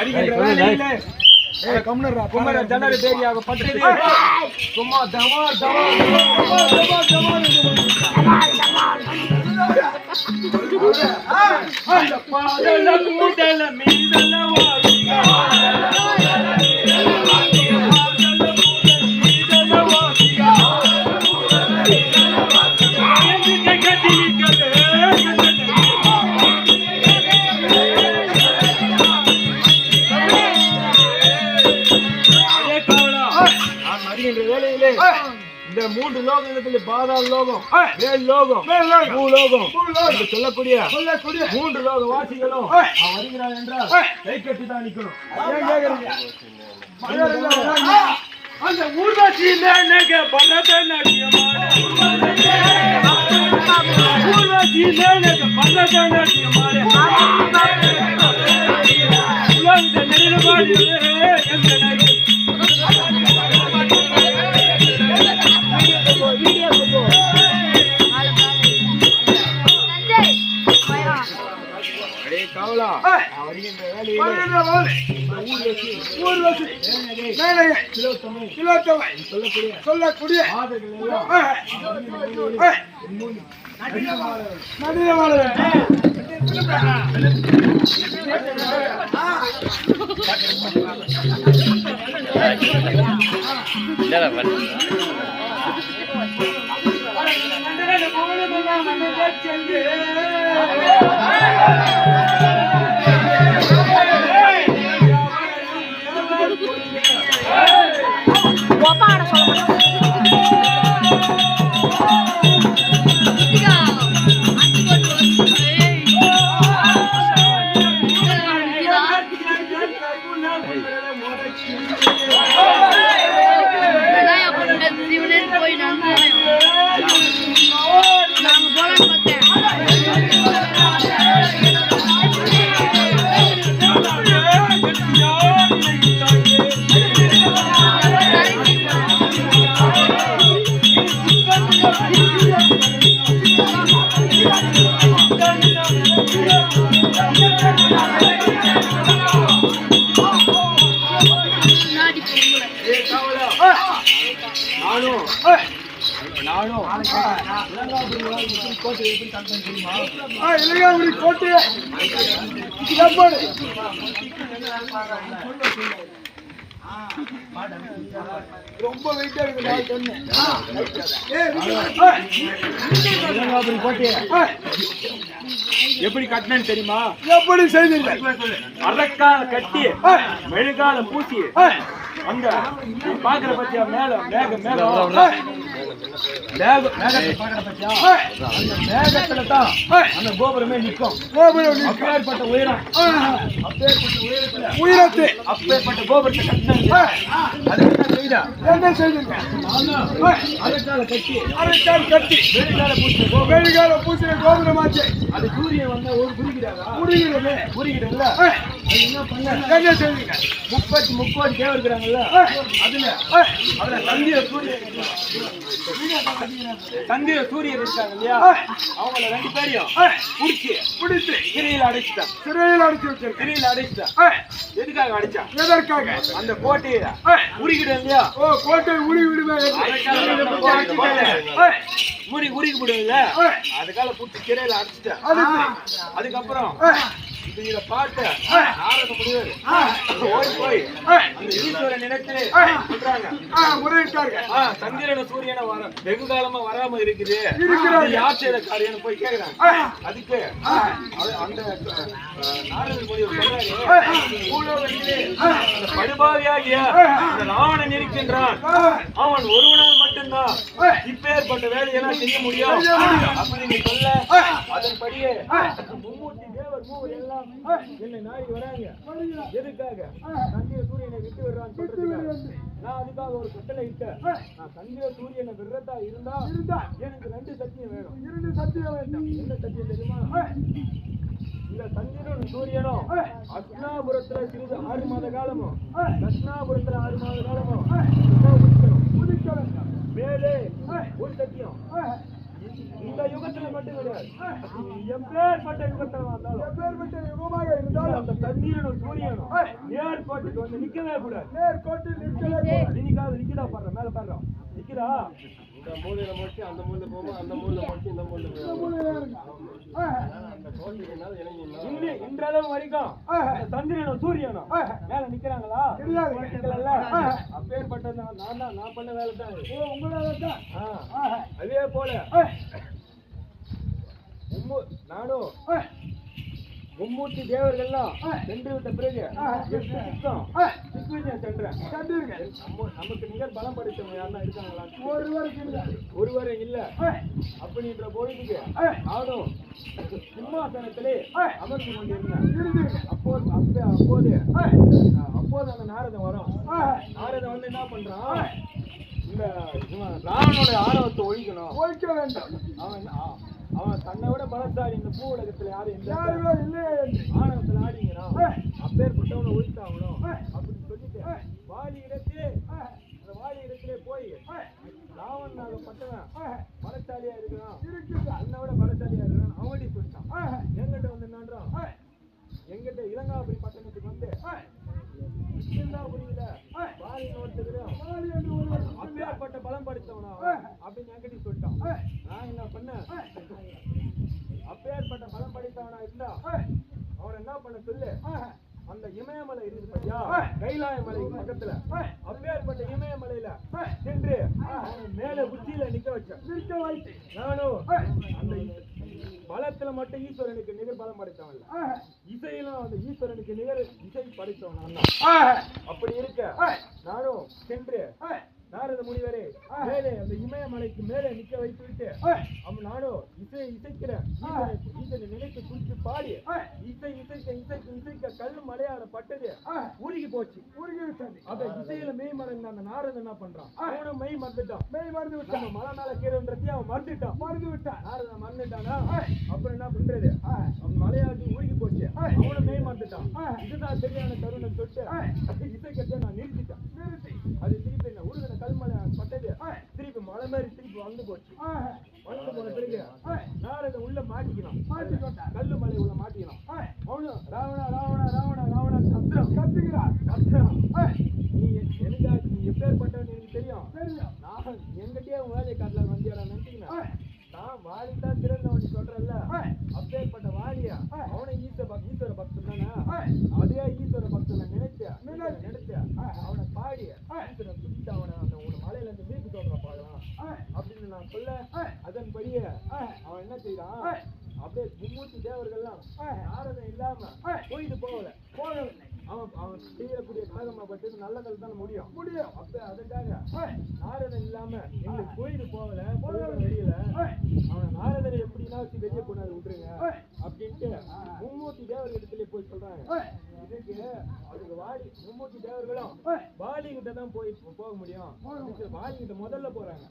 வருகின்ற வேளையிலே கம்னரா குமர ஜனர தேரியாக பற்றியது சும்மா தமார் தமார் தமார் தமார் அந்த பாதல கூடல மீதல வாசியா இந்த மூன்று லோகங்களில் பாதாள லோகம், மேல் லோகம், பூலோகம் என்று சொல்லக்கூடிய மூன்று லோக வாசிகளும் வருகிறார் என்றால் கை கட்டி தான் நிற்கணும். அந்த ஊர்வசி சொல்லக்கூடிய ரொம்ப வெயிட்டா இருக்கு. எப்படி கட்டினு தெரியுமா? எப்படி செய்தீர்கள்? அரக்கால கட்டி மெழுகால பூசி அந்த பாக்குற பத்தியா மேல மேகம் மேகத்துல தான் அந்த கோபுரமே நிற்கும். அப்பேற்பட்ட உயரம், உயரத்தை அப்பேற்பட்ட கோபுரத்தை கட்டினாங்க. அது என்ன செய்தீங்க? அரக்கால கட்டி மெழுகால பூசின கோபுரமாச்சு. அது சூரியன் வந்தா ஒரு புரிகிறதுல என்ன பண்ண? என்ன செய்வீங்க? 30 தேவை இருக்கிறாங்கல்ல, அதுல சந்திர சூரியன் இருக்காங்க இல்லையா, அவங்கள 2 பேரையும் பிடிச்சு சிறையில் அடைச்சிட்டா. எதுக்காக அடிச்சா? எதற்காக? அந்த கோட்டையில உருகிடும் இல்லையா? கோட்டை உருகி விடுவேன், உருகி விடுவீங்க. அதுக்காக பிடிச்சி சிறையில் அடைச்சிட்டா. அதுக்கப்புறம் இத பாட்டு நாரத முனிவர் ஓடி போய் அந்த ஈஸ்வரன் நினைத்து சொல்றாங்க, சந்திரன சூரியன வெகு காலமா வராம இருக்குது, யார் செய்த காரியம் போய் கேக்குறாங்க. அதுக்கு அந்த நாரத முனிவர் சொல்றாரு, பூலோகத்திலே படுபாவியாகிய ராவணன் இருக்கின்றான், அவன் ஒருவனால் மட்டும்தான் இப்பேற்பட்ட வேலையெல்லாம் செய்ய முடியும் அப்படின்னு சொல்ல, அதன்படியே மும்மூர்த்தி தேவர் மூவர் எல்லாம் என்னை நாடி வராங்க. எதுக்காக? சந்திர சூரியனை விட்டு விடுறான்னு சொல்றதுக்கு. நான் அதுக்காக ஒரு கட்டளை இட்டேன். நான் சந்திர சூரியனை விடுறதா இருந்தா எனக்கு 2 சத்தியம் வேணும். 2 சத்தியம் வேணும். என்ன சத்தியம் தெரியுமா? இந்த சந்திரனும் சூரியனும் அஸ்னாபுரத்துல சிறிது 6 மாத காலமும் தட்சிணாபுரத்துல 6 மாத காலமும் மேலே ஒரு சத்தியம், இந்த யுகத்துல மட்டும் கிடையாது, எப்பேற்பட்ட யுகத்துல வந்தாலும், எப்பேற்பட்ட யுகமாக இருந்தாலும் அந்த தண்ணீரனும் சூரியனும் நேர்கோட்டுக்கு வந்து நிக்கவே கூடாது. நேர்கோட்டில் நிற்கவே கூடாது. இன்னைக்காவது நிக்கிறா பாடுற, மேல பாடுறோம் நிக்கிறா. இந்த மூலையில முடிச்சு அந்த மூலையில போகும், அந்த மூலையில முடிச்சு இந்த மூலையில அந்த கோட்டைக்குனால இணங்கி இன்றளவு வரைக்கும் சந்திரனும் சூரியனும் மேல நிக்கிறாங்களா? நிக்கல. அப்பேற்பட்ட நான் பண்ண வேலை தான் உங்களோட அதே போல நானும் மும்மூர்த்தி தேவர்கள்லாம் சென்று விட்ட பிறகு திக்விஜயம் சென்றேன். நமக்கு நிகர் பலம் படைத்தவங்க யாருன்னா இருக்காங்களா? ஒருவரும் இல்ல. அப்படின்ற பொழுதுக்கு நானும் சிம்மாசனத்திலே அமர்ந்து கொண்டிருந்தேன். அப்போது அந்த நாரதன் வரும். நாரதன் வந்து என்ன பண்றான், இந்த ராவனோட ஆணவத்தை ஒழிக்க வேண்டும். அவன் தன்னை விட பலசாலி இந்த பூ உலகத்துல யாரும் இல்ல, ஆணவத்துல ஆடிங்கிறான். அப்பேற்பட்டவனை ஒழித்தாகணும் அப்படின்னு சொல்லிட்டு வாலி இடத்திலே போய் ராவணனாக பட்டவன் பலசாலியா இருக்கிறான், தன்னை விட பலசாலியா இருக்கிறான் அவன்கிட்ட சொல்லிட்டான். எங்கிட்ட வந்து என்னன்றான், எங்கிட்ட இலங்காபுரி பட்டணத்துக்கு வந்து புரியல வாலின்னு ஒருத்தரும் அப்பேற்பட்ட பலம் படுத்தவனா அப்படின்னு என்கிட்ட சொல்லிட்டான். நான் என்ன பண்ணேன், அப்பேற்பட்ட பலம் படைத்தவனா இருந்தா அவனை என்ன பண்ண சொல்லு, அந்த இமயமலை இருக்குது பையா, கைலாய மலை பக்கத்துல, அப்பேற்பட்ட இமயமலையில சென்று மேல உச்சியில நிக்க வச்சேன். நானும் அந்த பலத்துல மட்டும் ஈஸ்வரனுக்கு நிகர் பலம் படைத்தவன் இல்ல, இசையிலும் அந்த ஈஸ்வரனுக்கு நிகர் இசை படைத்தவன். அப்படி இருக்க நானும் சென்று நாரத முனிவரே மேலே அந்த இமயமலைக்கு மேலே நிக்க வைத்து விட்டு அவன் நானும் இசைக்கிற ஈசனை நினைத்து குறித்து பாடி இசைக்க கல்லு மலையால பட்டது உருகி போச்சு. அந்த இசையில மெய் மறந்து அந்த நாரதன் என்ன பண்றான், அவனும் மெய் மறந்து விட்டான். மலை மேல கீழன்றதையும் அவன் மறந்து விட்டான். நாரதன் மறந்துட்டானா, அப்புறம் என்ன பண்றது, அவன் மலையாட்டி உருகி போச்சு, அவனும் மெய் மறந்துட்டான். இதுதான் சரியான தருணம் சொல்லிட்டு இசைக்கத்தை நான் நிறுத்திட்டான். அது திருப்பி என்ன உருகின கல்மலை பட்டது திருப்பி மலை மாதிரி திருப்பி வந்து போச்சு. வந்து போன பிறகு நாரதன் உள்ள மாட்டிக்கணும், கல்லு மலை உள்ள மாட்டிக்கணும். அவனும் ராவணா ராவணா ராவணா ராவணா கத்துக்கிறான். நீ எனக்கு எப்பேற்பட்டவன் எனக்கு தெரியும், நான் எங்கிட்டே உன் வேலையை காட்டலாம் வந்தியாரா நினைச்சீங்கன்னா, நான் வாலிதான் திறந்தவன் சொல்றேன்ல, அப்பேற்பட்ட வாலியா அவனை ஈஸ்வர பக்தன் தானே, அதே ஈஸ்வர பக்தனை நினைச்சு அவனை பாடி ஈஸ்வரன் சுட்டு அவனை அந்த ஒரு மலையில இருந்து மீட்டு தோன்ற பாக்கலாம் அப்படின்னு நான் சொல்ல, அதன்படியே அவன் என்ன செய்யறான், அப்படியே மும்மூர்த்தி தேவர்கள்லாம் நாரதன் இல்லாம போயிட்டு போகவில்லை. அவன் செய்யக்கூடிய காகமாப்பட்டது நல்லதில் தான் முடியும். அப்ப அதுக்காக நாரதன் இல்லாம எங்களுக்கு கோயிலுக்கு போகல வெளியில அவனை நாரதனை எப்படின்னா வெளியே போனாரு விட்டுருங்க அப்படின்ட்டு மும்மூர்த்தி தேவர்களிடத்துல போய் சொல்றாங்க. இதுக்கு அதுக்கு வாலி மும்மூர்த்தி தேவர்களும் வாலி கிட்ட தான் போக முடியும். வாலி கிட்ட முதல்ல போறாங்க,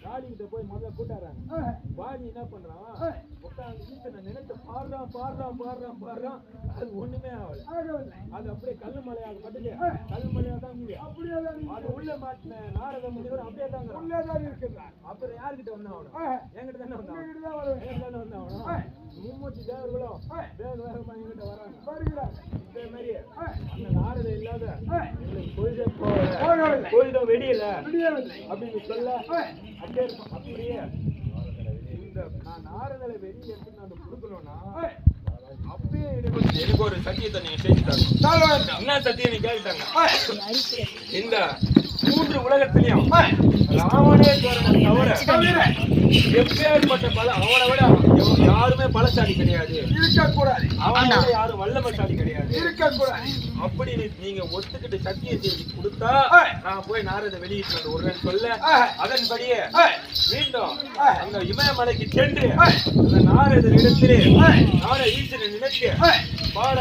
வாலி கிட்ட போய் முதல்ல கூட்டாடுறாங்க. வாலி என்ன பண்றான், உட்காந்து ஈசனை நினைத்து பாடுறான். அது ஒண்ணுமே ஆகல. அது அப்படியே கல்லு மலையாக பட்டுது, கல்லு மலையா தான் அது உள்ள மாட்டின நாரத முனிவர் அப்படியே தான் இருக்கிறார். அப்புறம் யாருக்கிட்ட வந்தாகணும், என்கிட்ட தானே வந்தாகணும். மும்மூர்த்தி தேவர்களும் வேகமா என்கிட்ட வராங்க. இதே மாதிரி அந்த நாரத இல்லாத கோயிலும் வெடியல அப்படின்னு சொல்ல, அப்படியே இந்த நான் நாரதலை வெளியே எடுத்து நான் கொடுக்கணும்னா அப்பயே எனக்கு ஒரு சத்தியத்தை நீங்க செஞ்சு தரணும். என்ன சத்தியம் நீங்க கேட்டாங்க, இந்த 3 உலகத்திலையும் ராவணேஸ்வரனை தவிர எப்பேற்பட்ட அவனை விட யாருமே பலசாலி கிடையாது, இருக்கக்கூடாது. அவனை விட யாரும் வல்லமசாலி கிடையாது, இருக்கக்கூடாது. அப்படி நீங்க ஒத்துக்கிட்டு சத்தியம் செய்து கொடுத்தா நான் போய் நாரத வெளியிட்டு ஒரு சொல்ல, அதன்படியே மீண்டும் அந்த இமயமலைக்கு சென்று அந்த நாரதர் இடத்திலே நார ஈசனை நினைச்சு பாட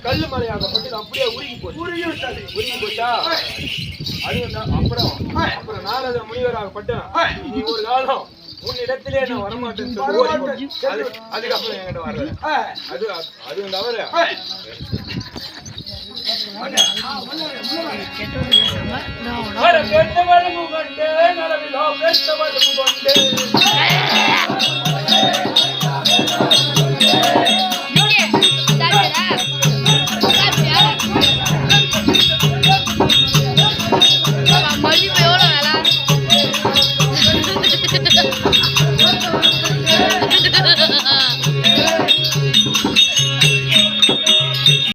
கல்லு மலையாகப்பட்டு அப்படியே உருகி போச்சா. அது அப்புறம் நாரத முனிவராகப்பட்டு நீ ஒரு காலம் உன்னிடத்திலே நான் வரமாட்டேன்னு சொல்லி அதுக்கப்புறம் என்கிட்ட வர்றது அது தவிர பெற்றவளும் கொண்டு நலவிலோ பெற்றவளும் கொண்டு